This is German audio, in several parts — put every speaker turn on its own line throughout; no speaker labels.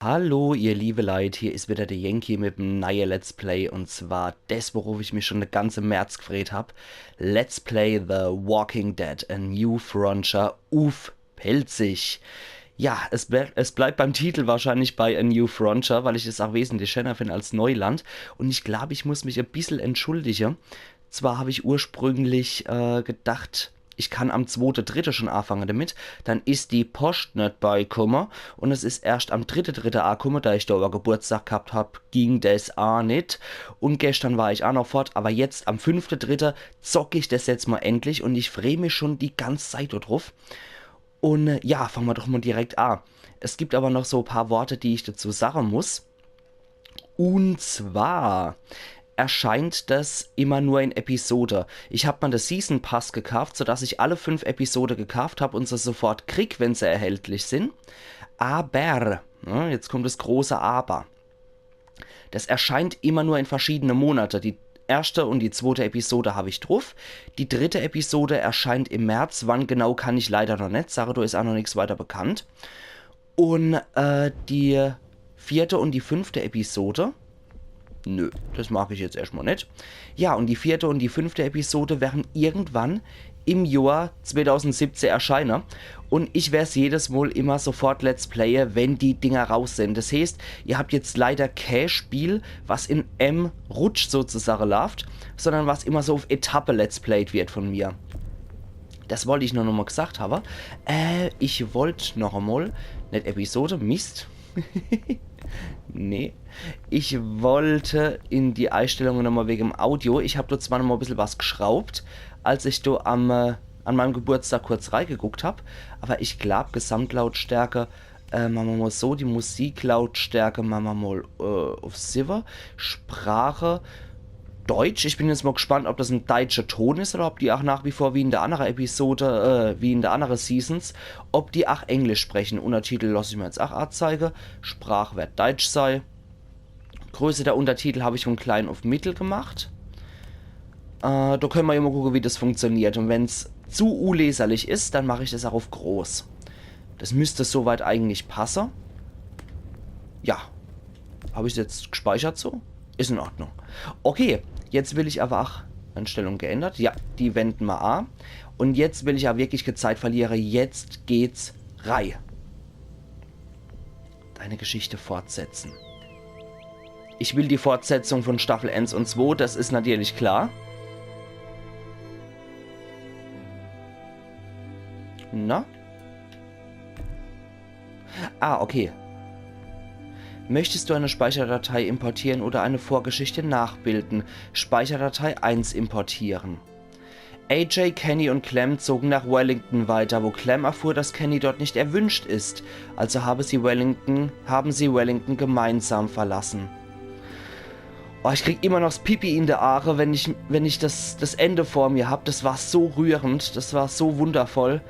Hallo, ihr liebe Leute, hier ist wieder der Yankee mit dem neuen Let's Play und zwar das, worauf ich mich schon eine ganze März gefreut habe. Let's Play The Walking Dead, a New Frontier, uff, pelzig. Ja, es bleibt beim Titel wahrscheinlich bei A New Frontier, weil ich es auch wesentlich schöner finde als Neuland. Und ich glaube, ich muss mich ein bisschen entschuldigen. Zwar habe ich ursprünglich gedacht, ich kann am 2.3. schon anfangen damit, dann ist die Post nicht beigekommen und es ist erst am 3.3. angekommen, da ich da aber Geburtstag gehabt habe, ging das auch nicht. Und gestern war ich auch noch fort, aber jetzt am 5.3. zocke ich das jetzt mal endlich und ich freue mich schon die ganze Zeit drauf. Und ja, fangen wir doch mal direkt an. Es gibt aber noch so ein paar Worte, die ich dazu sagen muss. Und zwar erscheint das immer nur in Episode. Ich habe mal den Season Pass gekauft, sodass ich alle 5 Episoden gekauft habe und sie sofort krieg, wenn sie erhältlich sind. Aber, jetzt kommt das große Aber. Das erscheint immer nur in verschiedene Monate. Die erste und die zweite Episode habe ich drauf. Die dritte Episode erscheint im März. Wann genau, kann ich leider noch nicht sagen. Da ist auch noch nichts weiter bekannt. Und die vierte und die fünfte Episode. Nö, das mag ich jetzt erstmal nicht. Ja, und die vierte und die fünfte Episode werden irgendwann im Jahr 2017 erscheinen. Und ich werde es jedes Mal immer sofort Let's Playen, wenn die Dinger raus sind. Das heißt, ihr habt jetzt leider kein Spiel, was in M-Rutsch sozusagen läuft, sondern was immer so auf Etappe Let's Played wird von mir. Das wollte ich nur noch mal gesagt haben. Ich wollte noch einmal, nicht Episode, Mist. Nee. Ich wollte in die Einstellungen nochmal wegen dem Audio. Ich habe dort zwar noch mal ein bisschen was geschraubt, als ich da an meinem Geburtstag kurz reingeguckt habe. Aber ich glaube, Gesamtlautstärke, machen wir mal so, die Musiklautstärke machen wir mal auf Silver. Sprache, Deutsch. Ich bin jetzt mal gespannt, ob das ein deutscher Ton ist oder ob die auch nach wie vor wie in der anderen Episode, wie in der anderen Seasons, ob die auch Englisch sprechen. Untertitel lasse ich mir jetzt auch anzeigen. Sprache wird Deutsch sei. Größe der Untertitel habe ich von klein auf mittel gemacht. Da können wir immer gucken, wie das funktioniert. Und wenn es zu unleserlich ist, dann mache ich das auch auf groß. Das müsste soweit eigentlich passen. Ja. Habe ich es jetzt gespeichert so? Ist in Ordnung. Okay, jetzt will ich aber auch Einstellung geändert. Ja, die wenden wir an. Und jetzt will ich ja wirklich keine Zeit verlieren. Jetzt geht's rein. Deine Geschichte fortsetzen. Ich will die Fortsetzung von Staffel 1 und 2, das ist natürlich klar. Na? Ah, okay. Möchtest du eine Speicherdatei importieren oder eine Vorgeschichte nachbilden? Speicherdatei 1 importieren. AJ, Kenny und Clem zogen nach Wellington weiter, wo Clem erfuhr, dass Kenny dort nicht erwünscht ist. Also haben sie Wellington gemeinsam verlassen. Oh, ich krieg immer noch das Pipi in der Aare, wenn ich das Ende vor mir habe. Das war so rührend, das war so wundervoll.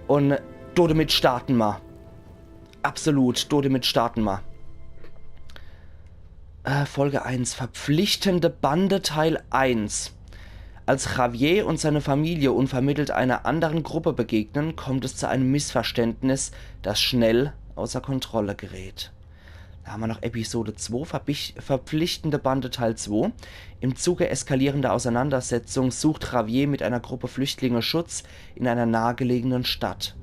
Und damit starten wir. Absolut, damit starten wir. Folge 1. Verpflichtende Bande Teil 1. Als Javier und seine Familie unvermittelt einer anderen Gruppe begegnen, kommt es zu einem Missverständnis, das schnell außer Kontrolle gerät. Da haben wir noch Episode 2, Verpflichtende Bande Teil 2. Im Zuge eskalierender Auseinandersetzung sucht Javier mit einer Gruppe Flüchtlinge Schutz in einer nahegelegenen Stadt.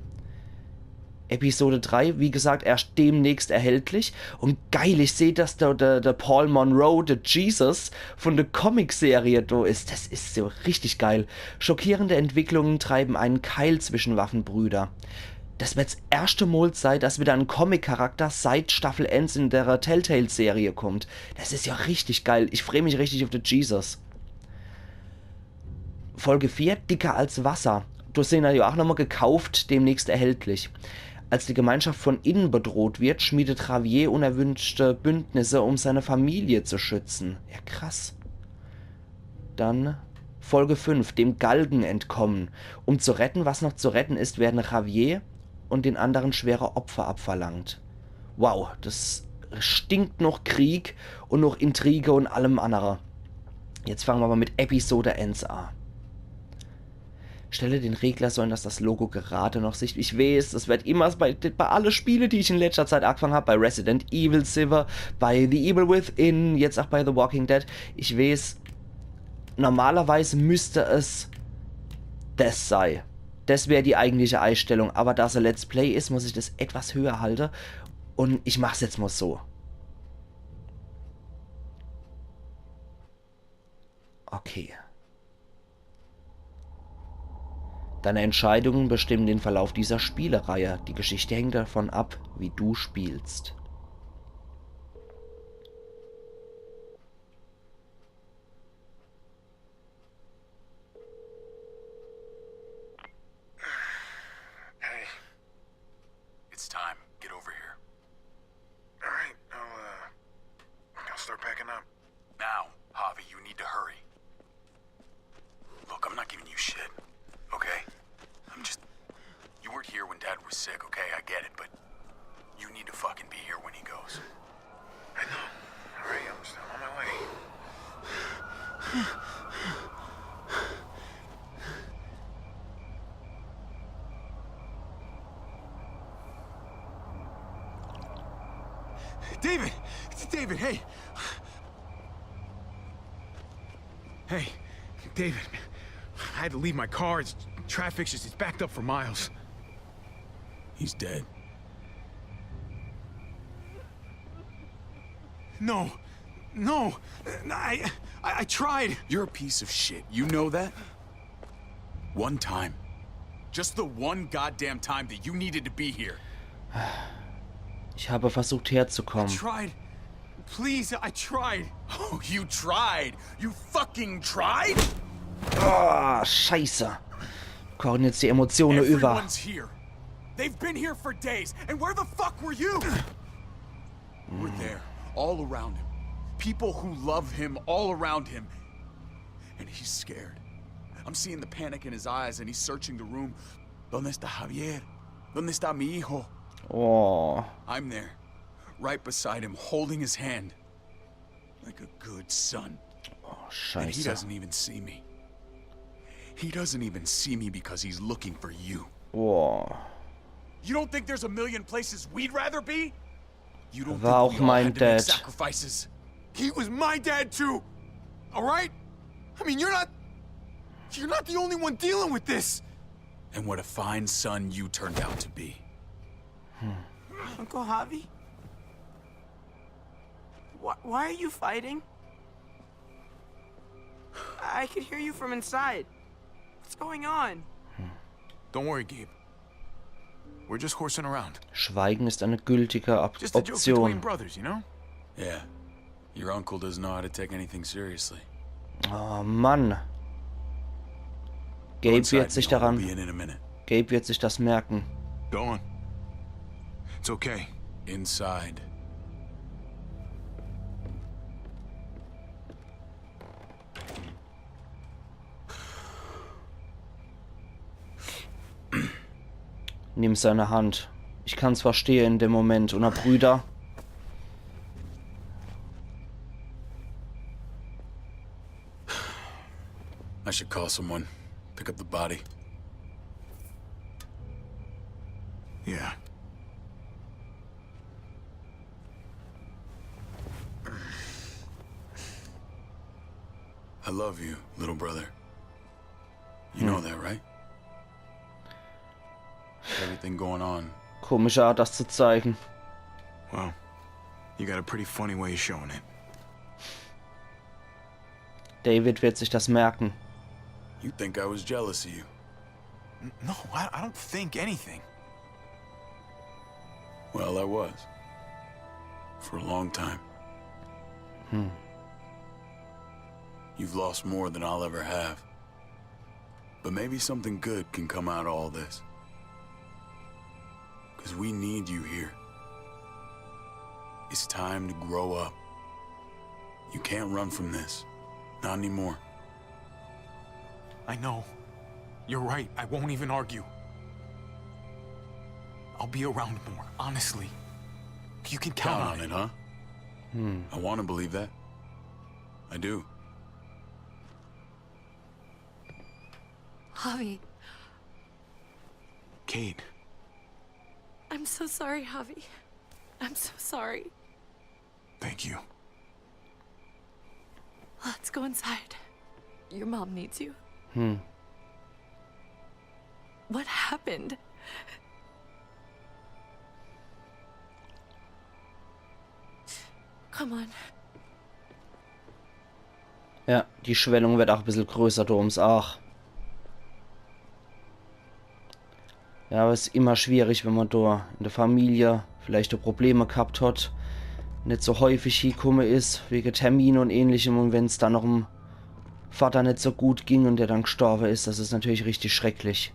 Episode 3, wie gesagt, erst demnächst erhältlich. Und geil, ich sehe, dass der Paul Monroe, der Jesus von der Comicserie da ist. Das ist so richtig geil. Schockierende Entwicklungen treiben einen Keil zwischen Waffenbrüder. Das wird das erste Mal sein, dass wieder ein Comic-Charakter seit Staffel 1 in der Telltale-Serie kommt. Das ist ja richtig geil. Ich freue mich richtig auf den Jesus. Folge 4, dicker als Wasser. Du hast den ja auch nochmal gekauft, demnächst erhältlich. Als die Gemeinschaft von innen bedroht wird, schmiedet Javier unerwünschte Bündnisse, um seine Familie zu schützen. Ja, krass. Dann Folge 5, dem Galgen entkommen. Um zu retten, was noch zu retten ist, werden Javier und den anderen schwere Opfer abverlangt. Wow, das stinkt noch Krieg und noch Intrige und allem anderen. Jetzt fangen wir mal mit Episode 1 an. Stelle den Regler so ein, dass das Logo gerade noch sichtlich. Ich weiß, das wird immer bei allen Spielen, die ich in letzter Zeit angefangen habe, bei Resident Evil Silver, bei The Evil Within, jetzt auch bei The Walking Dead. Ich weiß, normalerweise müsste es das sein. Das wäre die eigentliche Einstellung. Aber da es ein Let's Play ist, muss ich das etwas höher halten. Und ich mache es jetzt mal so. Okay. Deine Entscheidungen bestimmen den Verlauf dieser Spielereihe. Die Geschichte hängt davon ab, wie du spielst.
Hey. It's time. Get over here. All right, I'll start packing up. Now, Javi, you need to hurry. Look, I'm not giving you shit, okay? You weren't here when Dad was sick, okay? I get it, but you need to fucking be here when he goes. I know. All right, I'm still on my way. David! David, hey! Hey, David. I had to leave my car. Traffic's it's backed up for miles. He's dead. No. No. I tried. You're a piece of shit. You know that? One time. Just the one goddamn time that you needed to be here.
Ich habe versucht herzukommen.
I tried. Please, I tried. Oh, you tried? You fucking tried?
Oh, scheiße. Kochen jetzt die Emotionen über.
Everyone's here. They've been here for days. And where the fuck were you? We're there, all around him. People who love him all around him. And he's scared. I'm seeing the panic in his eyes and he's searching the room. ¿Dónde está Javier? ¿Dónde está mi hijo?
Oh.
I'm there, right beside him, holding his hand. Like a good son.
Oh,
And he
scheiße.
doesn't even see me. He doesn't even see me because he's looking for you.
Oh.
You don't think there's a million places we'd rather be? You don't
War
think
auch
we all
mein
had to make
Dad.
sacrifices? He was my dad too. All right? I mean, you're not the only one dealing with this. And what a fine son you turned out to be.
Uncle Javi? Why are you fighting? I could hear you from inside. What's going on?
Don't worry, Gabe. We're just horsing around.
Schweigen ist eine gültige
Just a joke between
Option.
brothers, you know? Yeah. Your uncle doesn't know how to take anything seriously.
Oh Mann.
Go
Gabe
inside,
wird sich
Neil. We'll
daran.
be in a minute.
Gabe wird sich das merken.
Go on. It's okay. Inside.
Nimm seine Hand. Ich kann's verstehen in dem Moment. Und Brüder.
I should call someone. Pick up the body. Yeah. I love you, little brother. You know that, right? Everything going on.
Komische Art, das zu zeigen.
Well, you got a pretty funny way of showing it.
David wird sich das merken.
You think I was jealous of you?
No, I don't think anything.
Well, I was. For a long time. You've lost more than I'll ever have. But maybe something good can come out of all this. Because we need you here. It's time to grow up. You can't run from this. Not anymore.
I know. You're right. I won't even argue. I'll be around more, honestly. You can count on it.
huh? I want to believe that. I do.
Javi,
Kate.
I'm so sorry, Javi. I'm so sorry.
Thank you.
Let's go inside. Your mom needs you. What happened? Come on.
Ja, die Schwellung wird auch ein bisschen größer, da ums Ach. Ja, aber es ist immer schwierig, wenn man da in der Familie vielleicht Probleme gehabt hat, nicht so häufig hingekommen ist, wegen Termin und ähnlichem, und wenn es dann noch dem Vater nicht so gut ging und der dann gestorben ist, das ist natürlich richtig schrecklich.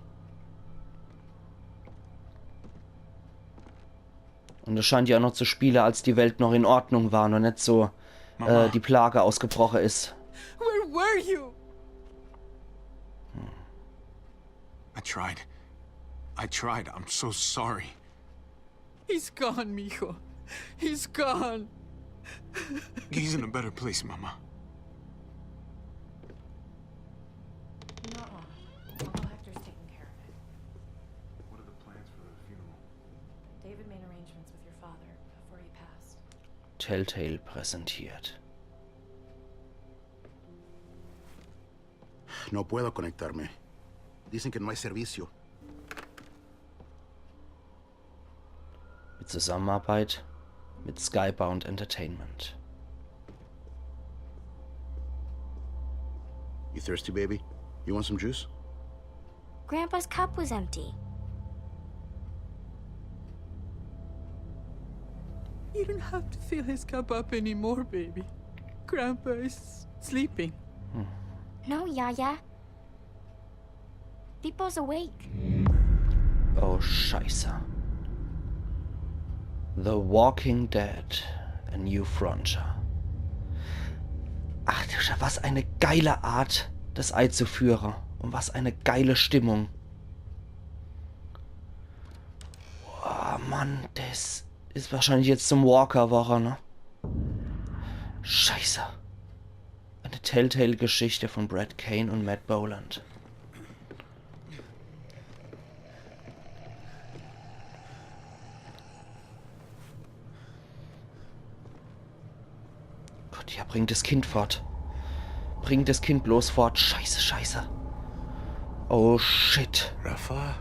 Und es scheint ja auch noch zu spielen, als die Welt noch in Ordnung war und nicht so die Plage ausgebrochen ist.
Where were you?
I tried. I'm so sorry.
He's gone, mijo. He's gone.
He's in a better place, Mama.
Uncle Hector's taking care of it.
What are the plans for the funeral?
David made arrangements with your father before he passed.
Telltale präsentiert.
No puedo conectarme. Dicen que no hay servicio.
Mit Zusammenarbeit mit Skybound Entertainment.
You thirsty, baby? You want some juice?
Grandpa's cup was empty.
You don't have to fill his cup up anymore, baby. Grandpa is sleeping.
No, Yaya. Pipo's awake.
Oh, Scheiße. The Walking Dead, A New Frontier. Ach, was eine geile Art, das einzuführen. Und was eine geile Stimmung. Oh, Mann, das ist wahrscheinlich jetzt zum Walker-Woche, ne? Scheiße. Eine Telltale-Geschichte von Brad Kane und Matt Boland. Gott, ja, bringt das Kind fort. Bringt das Kind bloß fort. Scheiße, scheiße. Oh, shit.
Rafa,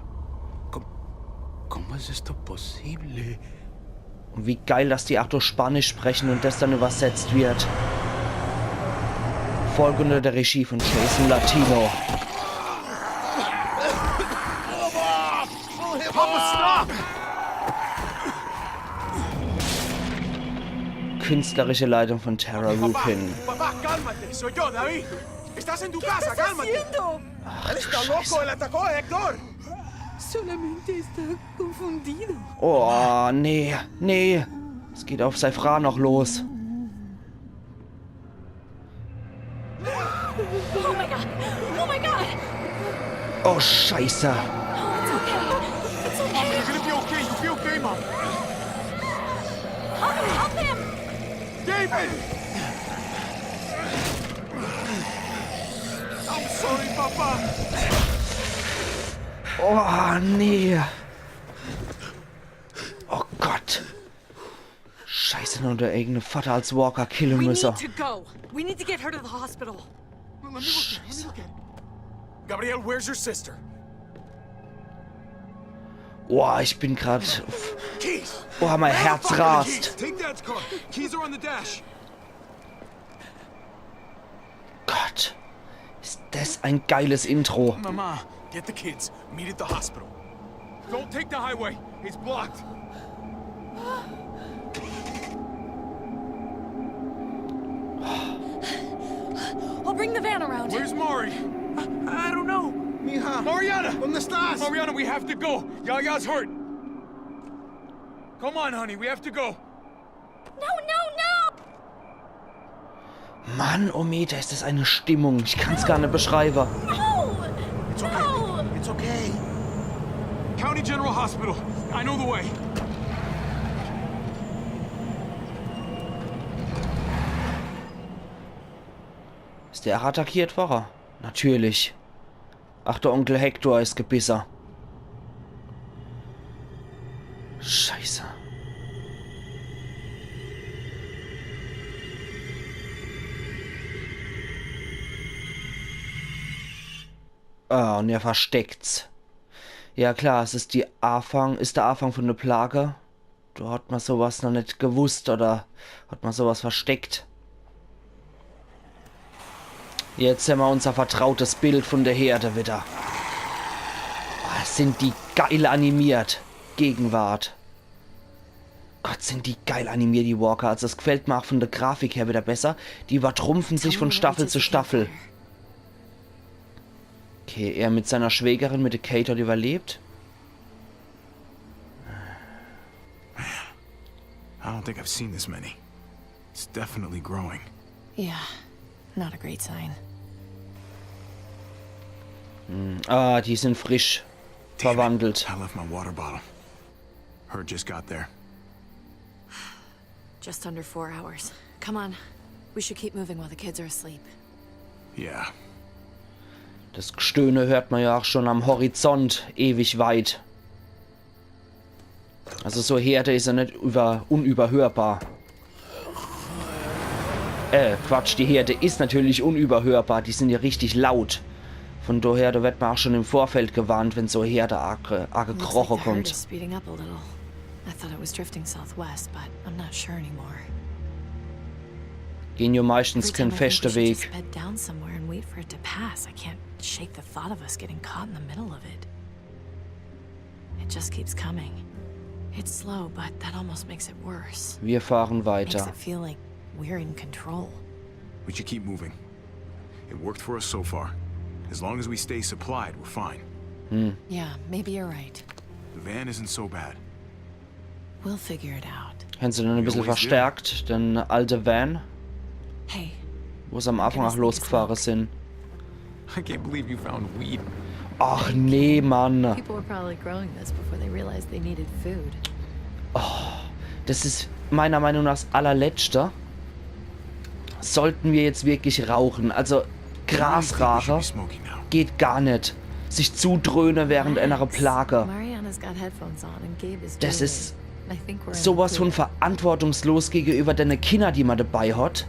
¿cómo es esto posible?
Und wie geil, dass die auch durch Spanisch sprechen und das dann übersetzt wird. Folge unter der Regie von Jason Latino.
Papa, stop!
Künstlerische Leitung von Tara Rupin.
Papá, cálmate. Soy yo, David. Estás en tu casa, cálmate.
haciendo?
Él está loco. Él atacó a Héctor.
Solamente está confundido.
Oh, nee, nee. Es geht auf Seifra noch los.
Oh my god! Oh my god!
Oh, Scheiße.
It's okay. It's okay.
You're gonna be okay. You'll be okay, Mom.
Help him!
David! I'm sorry, Papa.
Oh, nee. Oh Gott. Scheiße, nur der eigene Vater als Walker killen
We
müsse.
need to go. We need to get her to the hospital.
Let me look at it. Gabriel, where's your sister?
Oh, ich bin grad...
Keys.
Oh, mein Herz rast.
Take Dad's car. Keys are on the dash.
Gott. Ist das ein geiles Intro.
Mama, get the kids. Meet at the hospital. Don't take the highway. It's blocked.
I'll bring the van around.
Where's Mari?
I don't know.
Mija. Mariana!
¿Dónde estás?
Mariana, we have to go. Yaya's hurt. Come on, honey. We have to go.
No, no, no!
Mann, oh Meter, ist das eine Stimmung. Ich kann's gar nicht beschreiben.
No!
It's okay.
No!
It's okay.
County General Hospital. I know the way.
Ist der attackiert worden? Natürlich. Ach, der Onkel Hector ist gebissen. Scheiße. Ah, und er versteckt's. Ja klar, es ist der Anfang von der Plage. Da hat man sowas noch nicht gewusst oder hat man sowas versteckt. Jetzt haben wir unser vertrautes Bild von der Herde wieder. Oh, sind die geil animiert. Gegenwart. Gott, sind die geil animiert, die Walker. Also das gefällt mir auch von der Grafik her wieder besser. Die übertrumpfen sich von Staffel zu Staffel. Okay, er mit seiner Schwägerin, mit der Kate, hat überlebt.
I don't think I've seen this many. It's definitely growing.
Yeah, not a great sign.
Ah, die sind frisch verwandelt.
I left my water bottle. Herd just got there.
Just under 4 hours. Come on. We should keep moving while the kids are asleep.
Yeah.
Das Gestöhne hört man ja auch schon am Horizont, ewig weit. Also so Herde ist ja nicht unüberhörbar. Quatsch, die Herde ist natürlich unüberhörbar, die sind ja richtig laut. Von daher, da wird man auch schon im Vorfeld gewarnt, wenn so Herde arge Kroche kommt. Gehen ja meistens keinen festen Weg. Wir fahren weiter.
We should keep moving. It worked for us so far. As long as we stay supplied, we're fine.
Yeah, maybe you're right.
The van isn't so bad.
We'll figure it out.
Haben sie dann ein bisschen verstärkt, den alte Van,
Hey,
wo sie am Anfang auch losgefahren sind.
I can't believe you found weed.
Ach nee, Mann.
people were probably growing this before they realized they needed food.
Das ist meiner Meinung nach das allerletzte. Sollten wir jetzt wirklich rauchen? Also Grasraucher geht gar nicht. Sich zudröhnen während einer Plage.
Mariana's got headphones on and Gabe is
Das
doing
ist
it. I think we're in the
sowas von
clear.
verantwortungslos gegenüber den Kindern, die man dabei hat.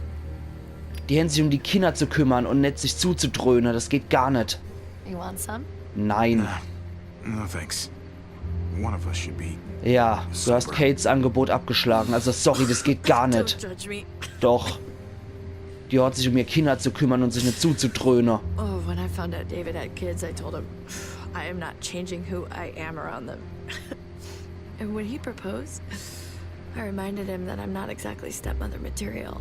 Die haben sich um die Kinder zu kümmern und nicht sich zuzudröhnen. Das geht gar nicht.
You want some?
Nein.
No thanks. One of us should be.
Ja, du hast Kates Angebot abgeschlagen. Also sorry, das geht gar nicht.
Don't judge me.
Doch. Die hat sich um ihr Kinder zu kümmern und sich nicht zuzudröhnen.
Oh, when I found out David had kids, I told him, I am not changing who I am around them. And when he proposed, I reminded him that I'm not exactly stepmother material.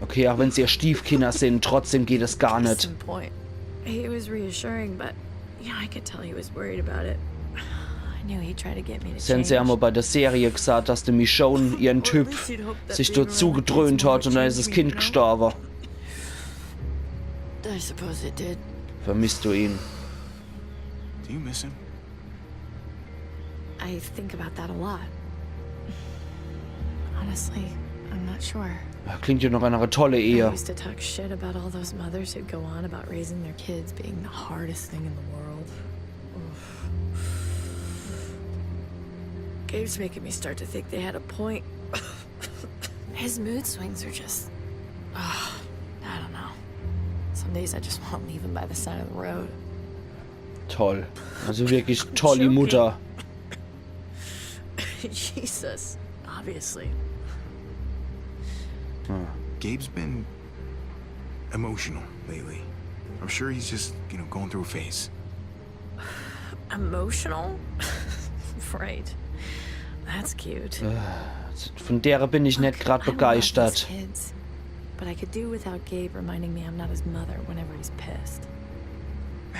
Okay, auch wenn sie ihr Stiefkinder sind, trotzdem geht es gar
Case
nicht.
in point. He was reassuring, but yeah, I could tell he was worried about it. I knew he'd try to get me to change.
Sie haben ja bei der Serie gesagt, dass die Michonne ihren Typ sich dort zugedröhnt hat und dann ist das Kind gestorben.
I suppose it did.
Vermisst du ihn?
Do you miss him?
I think about that a lot. Honestly, I'm not sure.
Klingt ja noch eine tolle
I
Ehe.
used to talk shit about all those mothers who'd go on about raising their kids being the hardest thing in the world. Oof. Gabe's making me start to think they had a point. His mood swings are just... I don't know. Some days I just want to leave him by the side of the road.
Toll. Also wirklich toll, die Mutter.
Jesus, obviously.
Gabe's been emotional lately. I'm sure he's just, going through a phase.
Emotional? Right. That's cute.
Von der bin ich nicht gerade
I love
begeistert.
these kids, but I could do without Gabe reminding me I'm not his mother whenever he's pissed.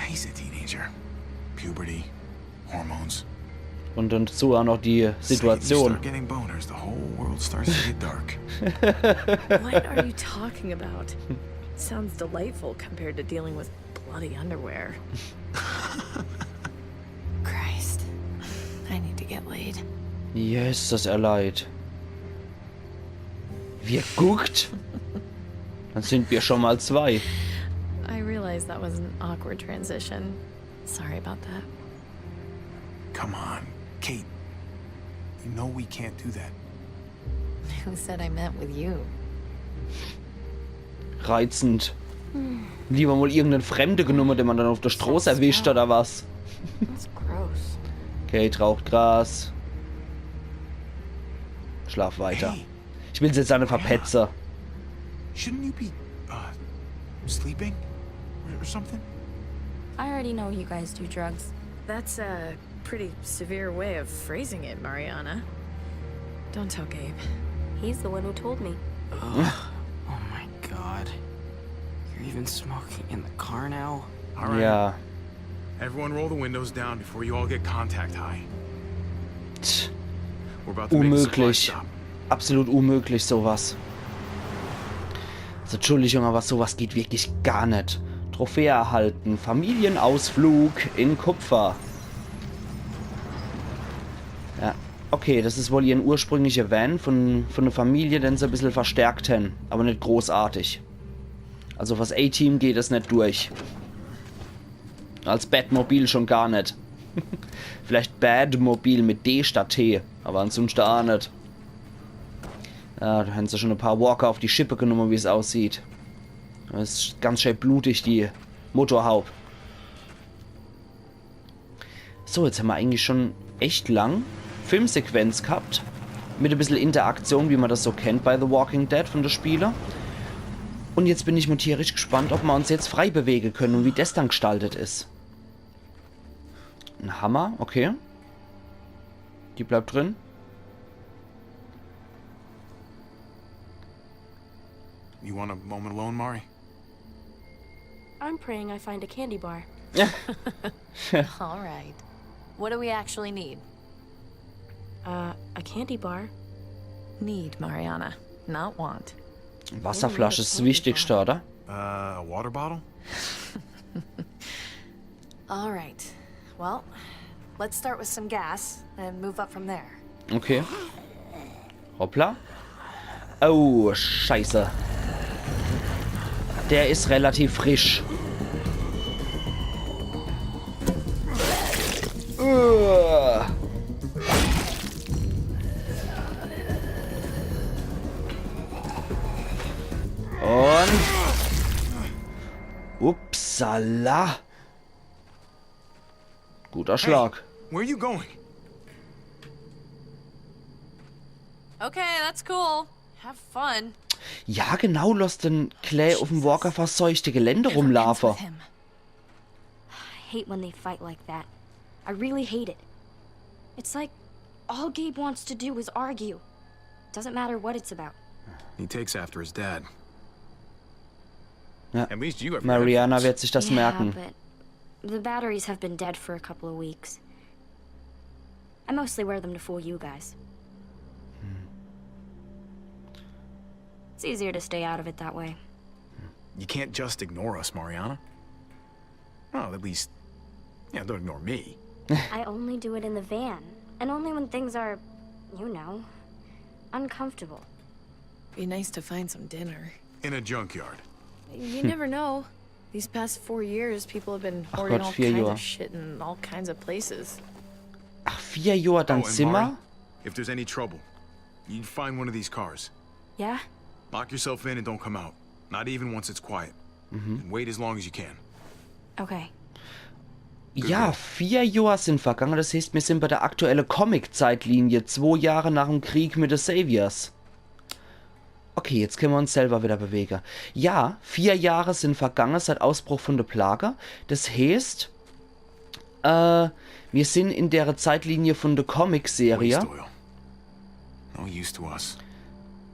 He's a teenager. Puberty, hormones.
Und dazu auch noch die
You
Situation.
start getting boners, the whole world starts to get dark.
What are you talking about? Sounds delightful compared to dealing with bloody underwear. Christ. I need to get laid.
Jesus, er leid. Wir guckt? Dann sind wir schon mal 2.
I realize that was an awkward transition. Sorry about that.
Come on, Kate, you know we can't do that.
Who said I met with you?
Reizend. Lieber mal irgendeinen Fremde genommen, den man dann auf der Straße erwischt oder was.
That's gross.
Kate raucht Gras. Schlaf weiter.
Hey,
Ich will jetzt eine verpetze.
shouldn't you be, sleeping? Or something?
I already know you guys do drugs.
That's a pretty severe way of phrasing it, Mariana. Don't tell Gabe.
He's the one who told me.
Oh my god. You're even smoking in the car now?
All right.
Ja.
Everyone roll the windows down before you all get contact high.
Tch,
We're about to make a supply
unmöglich.
stop.
Absolut unmöglich, sowas. Also, Entschuldigung, aber sowas geht wirklich gar nicht. Trophäe erhalten. Familienausflug in Kupfer. Ja, okay, das ist wohl ihr ursprünglicher Van von der Familie, den sie ein bisschen verstärkt haben. Aber nicht großartig. Also was A-Team geht es nicht durch. Als Batmobil schon gar nicht. Vielleicht Badmobil mit D statt T. Aber ansonsten auch nicht. Ja, da haben sie schon ein paar Walker auf die Schippe genommen, wie es aussieht. Das ist ganz schön blutig, die Motorhaube. So, jetzt haben wir eigentlich schon echt lang Filmsequenz gehabt. Mit ein bisschen Interaktion, wie man das so kennt bei The Walking Dead von den Spielern. Und jetzt bin ich mal tierisch gespannt, ob wir uns jetzt frei bewegen können und wie das dann gestaltet ist. Ein Hammer, okay. Die bleibt drin.
You want a moment alone, Mari?
I'm praying I find a candy bar.
All right. What do we actually need?
A candy bar?
Need, Mariana, not want.
Wasserflasche ist das Wichtigste, oder?
A water bottle?
All right. Well, let's start with some gas and move up from there.
Okay. Hoppla. Oh, scheiße. Der ist relativ frisch. Und... Upsala. Guter Schlag.
Where are you going?
Okay, that's cool. Have fun.
Ja, genau, lass den Clay auf dem Walker verseuchte Gelände rumlaufen.
With him.
I hate when they fight like that. I really hate it. It's like all Gabe wants to do is argue. Doesn't matter what it's about.
He takes after his dad.
Ja.
At least you have
Mariana wird sich das merken.
But the batteries have been dead for a couple of weeks. I mostly wear them to fool you guys. It's easier to stay out of it that way.
You can't just ignore us, Mariana. Well, at least, yeah, don't ignore me.
I only do it in the van, and only when things are, you know, uncomfortable.
Be nice to find some dinner.
In a junkyard.
You never know. These past 4 years, people have been
Ach
hoarding
Gott,
all
4
kinds
Jahre.
of shit in all kinds of places.
Ach, 4 Jahre dann
and
Zimmer?
Mari, if there's any trouble, you find one of these cars.
Yeah?
Lock yourself in and don't come out. Not even once it's quiet. And wait as long as you can.
Okay.
Ja, 4 Jahre sind vergangen. Das heißt, wir sind bei der aktuellen Comic-Zeitlinie. 2 Jahre nach dem Krieg mit den Saviors. Okay, jetzt können wir uns selber wieder bewegen. Ja, 4 Jahre sind vergangen seit Ausbruch von der Plage. Das heißt, wir sind in der Zeitlinie von der Comic-Serie,
Waste oil. No use to us.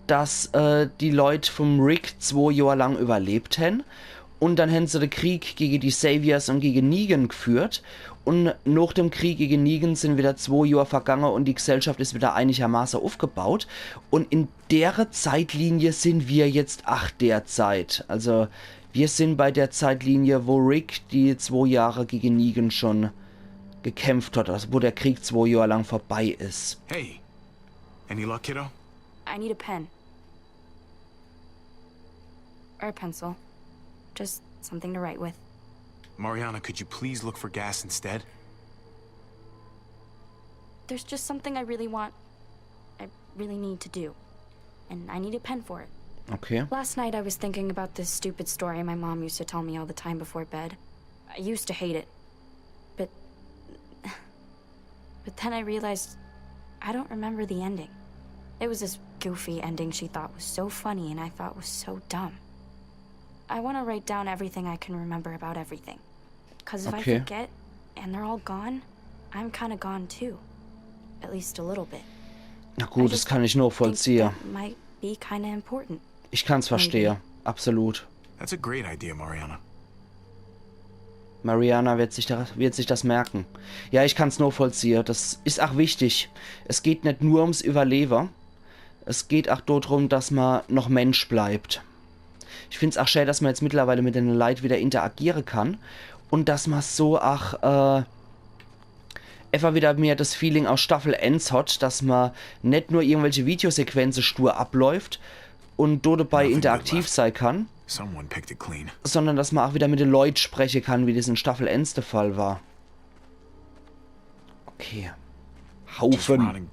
dass die Leute vom Rick 2 Jahre lang überlebt haben. Und dann haben sie den Krieg gegen die Saviors und gegen Negan geführt. Und nach dem Krieg gegen Negan sind wieder 2 Jahre vergangen und die Gesellschaft ist wieder einigermaßen aufgebaut. Und in der Zeitlinie sind wir jetzt derzeit. Also wir sind bei der Zeitlinie, wo Rick die 2 Jahre gegen Negan schon gekämpft hat. Also wo der Krieg 2 Jahre lang vorbei ist.
Hey, any luck, kiddo?
I need a pen. Or a pencil. Just something to write with.
Mariana, could you please look for gas instead?
there's just something I really need to do. And I need a pen for it.
Okay.
Last night I was thinking about this stupid story my mom used to tell me all the time before bed. I used to hate it. But then I realized I don't remember the ending. It was this goofy ending she thought was so funny and I thought was so dumb. I want to write down everything I can remember about everything. Because if I forget and they're all gone, I'm kind of gone too. At least a little bit.
Na gut, das kann ich nur vollziehen.
That might be kind of important.
Ich kann's verstehen. Absolut.
That's a great idea, Mariana.
Mariana wird sich das merken. Ja, ich kann's nur vollziehen. Das ist auch wichtig. Es geht nicht nur ums Überleben. Es geht auch darum, dass man noch Mensch bleibt. Ich find's auch schön, dass man jetzt mittlerweile mit den Leuten wieder interagieren kann. Und dass man so auch einfach wieder mehr das Feeling aus Staffel 1 hat, dass man nicht nur irgendwelche Videosequenzen stur abläuft und dabei interaktiv sein kann, sondern dass man auch wieder mit den Leuten sprechen kann, wie das in Staffel 1 der Fall war. Okay. Haufen.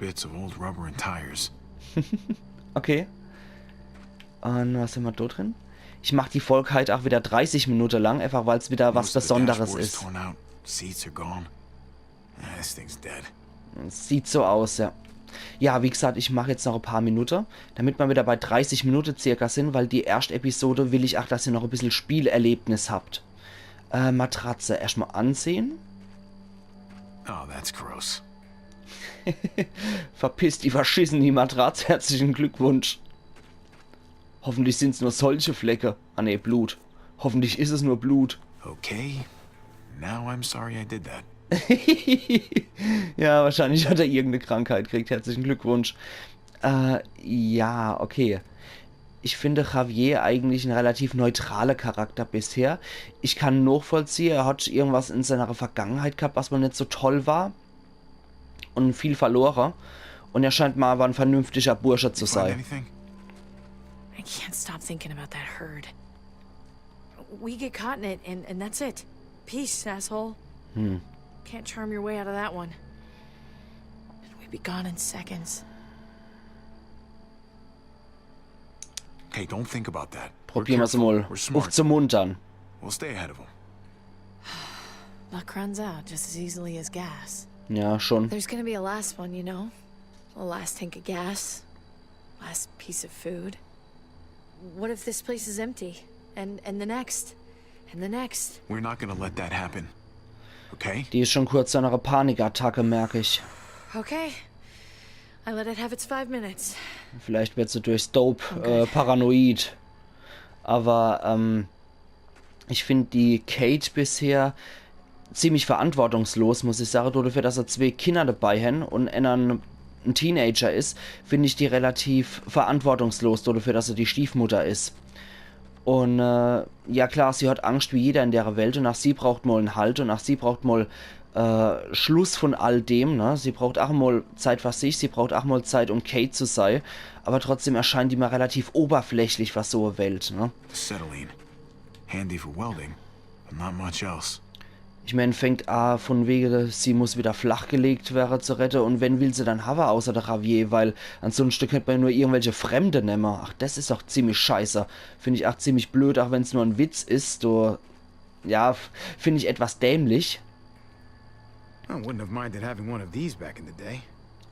Okay. Und was sind wir da drin? Ich mache die Folge halt auch wieder 30 Minuten lang, einfach weil es wieder was Besonderes ist. Sieht so aus, ja. Ja, wie gesagt, ich mache jetzt noch ein paar Minuten, damit wir wieder bei 30 Minuten circa sind, weil die erste Episode will ich auch, dass ihr noch ein bisschen Spielerlebnis habt. Matratze erstmal ansehen.
Oh, that's gross.
Verpisst die verschissen die Matratze. Herzlichen Glückwunsch. Hoffentlich sind es nur solche Flecke. Ah ne, Blut. Hoffentlich ist es nur Blut.
Okay. Now I'm sorry I did that.
Ja, wahrscheinlich hat er irgendeine Krankheit gekriegt. Herzlichen Glückwunsch. Ja, okay. Ich finde Javier eigentlich ein relativ neutraler Charakter bisher. Ich kann nachvollziehen, er hat irgendwas in seiner Vergangenheit gehabt, was mal nicht so toll war. Und viel verloren. Und er scheint mal aber ein vernünftiger Bursche zu sein.
I can't stop thinking about that herd. We get caught in it, and that's it. Peace, asshole. Can't charm your way out of that one. And we'd be gone in seconds.
Hey, don't think about that.
Probieren wir es mal aufzumuntern.
We'll stay ahead of him.
Luck runs out just as easily as gas.
Ja, schon.
There's gonna be a last one, you know? A last tank of gas. Last piece of food. What if this place is empty? And the next? And the next?
We're not gonna let that happen. Okay?
Die ist schon kurz zu einer Panikattacke, merke ich.
Okay. I let it have its 5 minutes.
Vielleicht wird sie durchs Dope paranoid. Aber ich finde die Kate bisher ziemlich verantwortungslos, muss ich sagen. Dafür, dass er 2 Kinder dabei haben und einer ein Teenager ist, finde ich die relativ verantwortungslos, dafür, dass er die Stiefmutter ist. Und ja klar, sie hat Angst wie jeder in der Welt und nach sie braucht mal einen Halt und nach sie braucht mal Schluss von all dem, ne? Sie braucht auch mal Zeit für sich, sie braucht auch mal Zeit, um Kate zu sein, aber trotzdem erscheint die mal relativ oberflächlich für so eine Welt, ne?
Acetylene. Handy for welding, but not much else.
Ich meine, fängt an von wegen, sie muss wieder flachgelegt werden zu retten und wenn will sie dann haben außer der Javier, weil ansonsten könnte man nur irgendwelche Fremde nehmen. Ach, das ist doch ziemlich scheiße. Finde ich auch ziemlich blöd, auch wenn es nur ein Witz ist. So, ja, finde ich etwas dämlich.
I wouldn't have minded having one of these back in the day.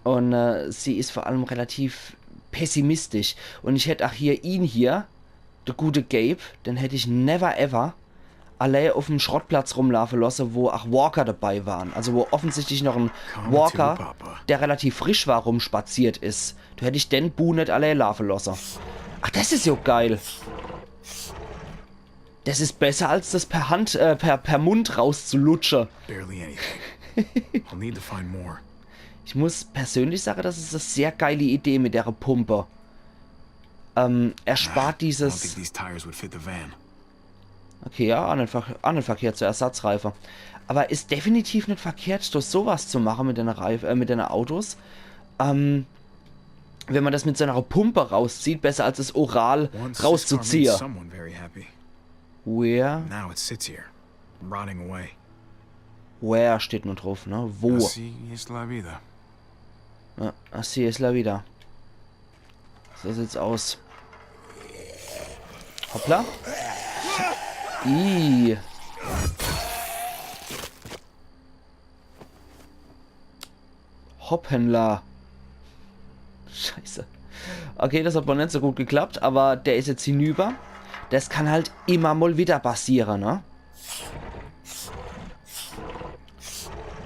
Und sie ist vor allem relativ pessimistisch. Und ich hätte auch ihn hier, der gute Gabe, den hätte ich never ever allein auf dem Schrottplatz rumlaufen lassen, wo auch Walker dabei waren. Also wo offensichtlich noch ein Walker, der relativ frisch war, rumspaziert ist. Du hätte ich den Bu nicht allein laufen lassen. Ach, das ist ja geil. Das ist besser, als das per Hand, per Mund rauszulutschen.
Barely anything. I'll need to find more.
Ich muss persönlich sagen, das ist eine sehr geile Idee mit der Pumpe. Er spart
I don't
dieses...
think these tires would fit the van.
Okay, ja, an den Verkehr zur Ersatzreife. Aber ist definitiv nicht verkehrt, durch sowas zu machen mit den Autos. Wenn man das mit so einer Pumpe rauszieht, besser als es oral
Once this car made
rauszuziehen.
someone very happy.
Where?
Now it sits here, rotting away.
Where steht nur drauf, ne? Wo?
Así es la vida.
Ja, ach, hier ist er wieder. So sieht's aus. Hoppla. Ih. Hopphändler. Scheiße. Okay, das hat wohl nicht so gut geklappt, aber der ist jetzt hinüber. Das kann halt immer mal wieder passieren, ne?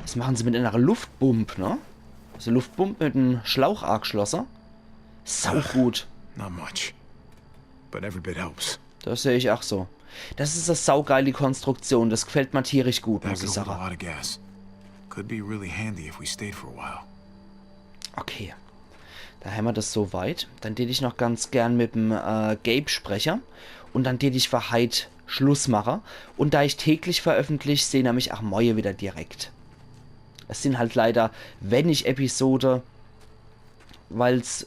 Das machen sie mit einer Luftbump, ne? Also Luftbump mit einem Schlauchargschlosser. Sau gut.
Not much. But every bit helps.
Das sehe ich auch so. Das ist eine saugeile Konstruktion. Das gefällt mir tierisch gut,
That
muss ich
could hold a
sagen.
lot of gas. Could be really handy if we stayed for a while.
Okay. Da haben wir das so weit. Dann tät ich noch ganz gern mit dem Gabe sprechen. Und dann tät ich für heute Schluss machen. Und da ich täglich veröffentliche, sehen er mich auch morgen wieder direkt. Es sind halt leider wenig Episode, weil es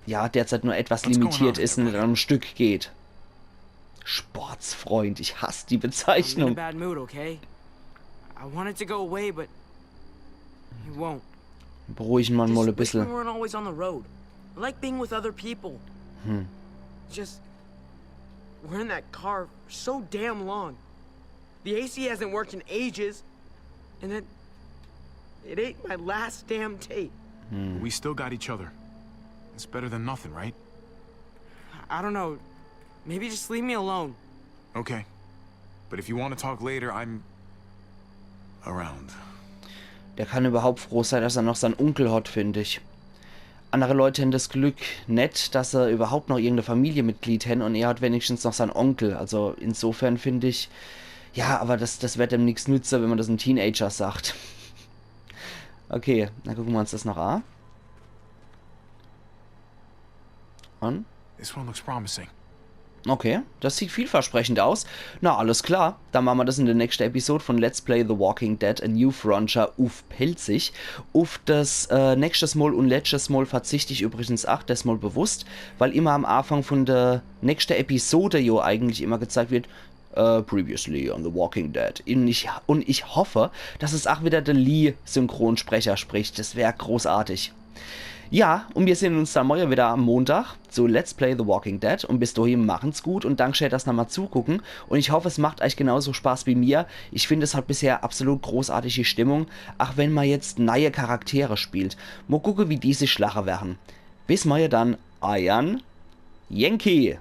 ja derzeit nur etwas limitiert ist und nicht an einem Stück geht. Sportsfreund, ich hasse die
I'm in a
Bezeichnung.
bad mood, okay? I wanted to go away, but he won't.
Beruhigen wir mal ein
Just wish we
bisschen.
weren't always on the road. I like being with other people. Just we're in that car for so damn long. The AC hasn't worked in ages, and then it ate my last damn tape.
We still got each other. It's better than nothing, right?
I don't know. Maybe just leave me alone.
Okay. But if you want to talk later, I'm around.
Der kann überhaupt froh sein, dass er noch seinen Onkel hat, finde ich. Andere Leute haben das Glück nicht, dass er überhaupt noch irgendein Familienmitglied haben und er hat wenigstens noch seinen Onkel. Also insofern finde ich, ja, aber das wird ihm nichts nützen, wenn man das einem Teenager sagt. Okay, dann gucken wir uns das noch an. Und?
This one looks promising.
Okay, das sieht vielversprechend aus. Na, alles klar. Dann machen wir das in der nächsten Episode von Let's Play The Walking Dead, A New Frontier auf Pelzig. Auf das nächstes Mal und letztes Mal verzichte ich übrigens auch, das mal bewusst, weil immer am Anfang von der nächsten Episode jo eigentlich immer gezeigt wird, previously on The Walking Dead. Und ich hoffe, dass es auch wieder der Lee-Synchronsprecher spricht. Das wäre großartig. Ja, und wir sehen uns dann morgen wieder am Montag zu Let's Play The Walking Dead. Und bis dahin machen's gut und danke schön, dass nochmal zugucken. Und ich hoffe, es macht euch genauso Spaß wie mir. Ich finde, es hat bisher absolut großartige Stimmung, auch wenn man jetzt neue Charaktere spielt. Mal gucken, wie diese Schlacher werden. Bis morgen dann, euer Yankee.